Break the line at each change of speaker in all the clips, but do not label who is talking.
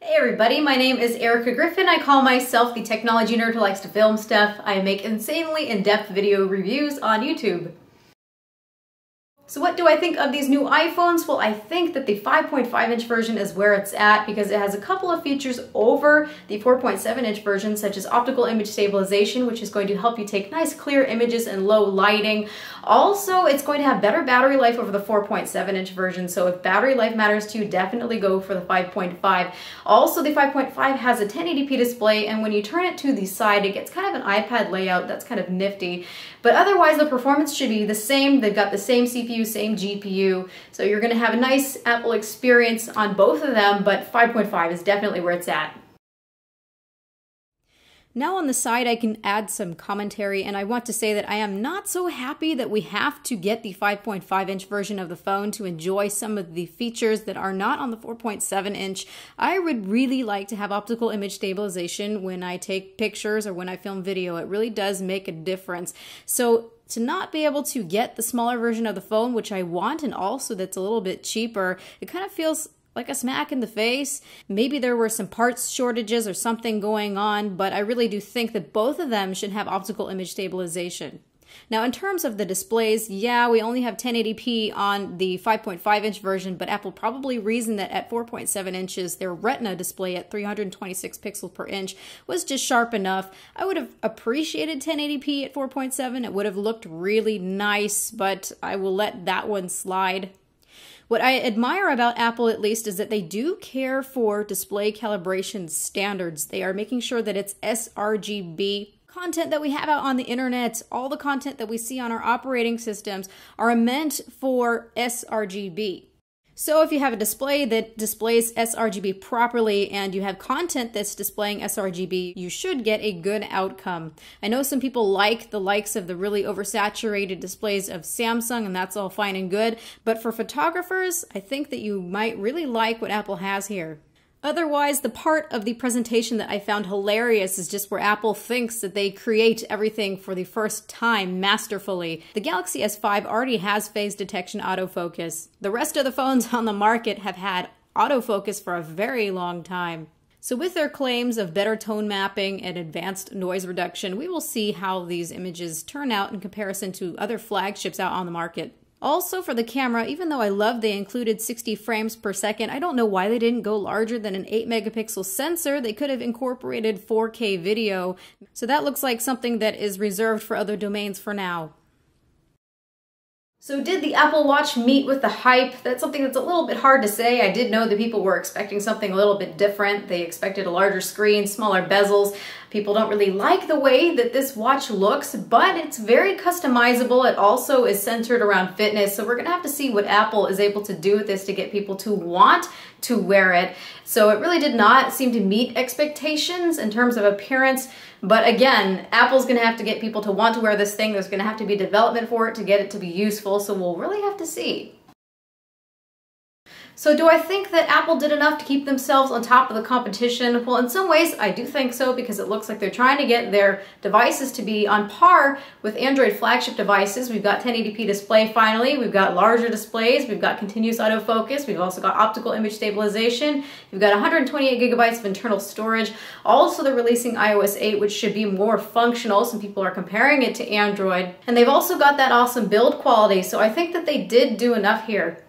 Hey everybody, my name is Erica Griffin. I call myself the technology nerd who likes to film stuff. I make insanely in-depth video reviews on YouTube. So what do I think of these new iPhones? Well, I think that the 5.5-inch version is where it's at because it has a couple of features over the 4.7-inch version, such as optical image stabilization, which is going to help you take nice clear images in low lighting. Also, it's going to have better battery life over the 4.7-inch version, so if battery life matters to you, definitely go for the 5.5. Also, the 5.5 has a 1080p display, and when you turn it to the side, it gets kind of an iPad layout. That's kind of nifty. But otherwise, the performance should be the same. They've got the same CPU, same GPU, so you're going to have a nice Apple experience on both of them, but 5.5 is definitely where it's at. Now on the side I can add some commentary, and I want to say that I am not so happy that we have to get the 5.5-inch version of the phone to enjoy some of the features that are not on the 4.7-inch. I would really like to have optical image stabilization when I take pictures or when I film video. It really does make a difference. So to not be able to get the smaller version of the phone, which I want, and also that's a little bit cheaper, it kind of feels like a smack in the face. Maybe there were some parts shortages or something going on, but I really do think that both of them should have optical image stabilization. Now, in terms of the displays, yeah, we only have 1080p on the 5.5-inch version, but Apple probably reasoned that at 4.7 inches, their Retina display at 326 pixels per inch was just sharp enough. I would have appreciated 1080p at 4.7. It would have looked really nice, but I will let that one slide. What I admire about Apple, at least, is that they do care for display calibration standards. They are making sure that it's sRGB. Content that we have out on the internet, all the content that we see on our operating systems are meant for sRGB. So if you have a display that displays sRGB properly and you have content that's displaying sRGB, you should get a good outcome. I know some people like the likes of the really oversaturated displays of Samsung, and that's all fine and good, but for photographers, I think that you might really like what Apple has here. Otherwise, the part of the presentation that I found hilarious is just where Apple thinks that they create everything for the first time masterfully. The Galaxy S5 already has phase detection autofocus. The rest of the phones on the market have had autofocus for a very long time. So with their claims of better tone mapping and advanced noise reduction, we will see how these images turn out in comparison to other flagships out on the market. Also for the camera, even though I love they included 60 frames per second, I don't know why they didn't go larger than an 8 megapixel sensor. They could have incorporated 4K video. So that looks like something that is reserved for other domains for now. So did the Apple Watch meet with the hype? That's something that's a little bit hard to say. I did know that people were expecting something a little bit different. They expected a larger screen, smaller bezels. People don't really like the way that this watch looks, but it's very customizable. It also is centered around fitness, so we're gonna have to see what Apple is able to do with this to get people to want to wear it. So it really did not seem to meet expectations in terms of appearance, but again, Apple's gonna have to get people to want to wear this thing. There's gonna have to be development for it to get it to be useful, so we'll really have to see. So do I think that Apple did enough to keep themselves on top of the competition? Well, in some ways, I do think so, because it looks like they're trying to get their devices to be on par with Android flagship devices. We've got 1080p display finally, we've got larger displays, we've got continuous autofocus, we've also got optical image stabilization, we've got 128 gigabytes of internal storage. Also, they're releasing iOS 8, which should be more functional. Some people are comparing it to Android. And they've also got that awesome build quality, so I think that they did do enough here.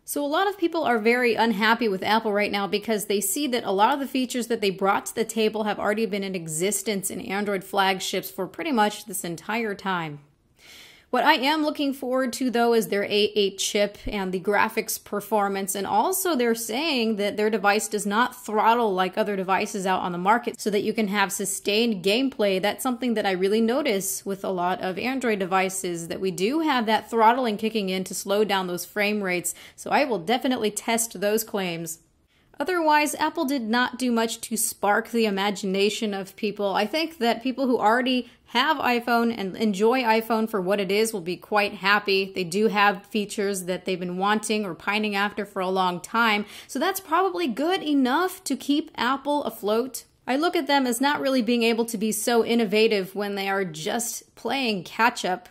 So a lot of people are very unhappy with Apple right now because they see that a lot of the features that they brought to the table have already been in existence in Android flagships for pretty much this entire time. What I am looking forward to, though, is their A8 chip and the graphics performance, and also they're saying that their device does not throttle like other devices out on the market so that you can have sustained gameplay. That's something that I really notice with a lot of Android devices, that we do have that throttling kicking in to slow down those frame rates, so I will definitely test those claims. Otherwise, Apple did not do much to spark the imagination of people. I think that people who already have iPhone and enjoy iPhone for what it is will be quite happy. They do have features that they've been wanting or pining after for a long time, so that's probably good enough to keep Apple afloat. I look at them as not really being able to be so innovative when they are just playing catch-up.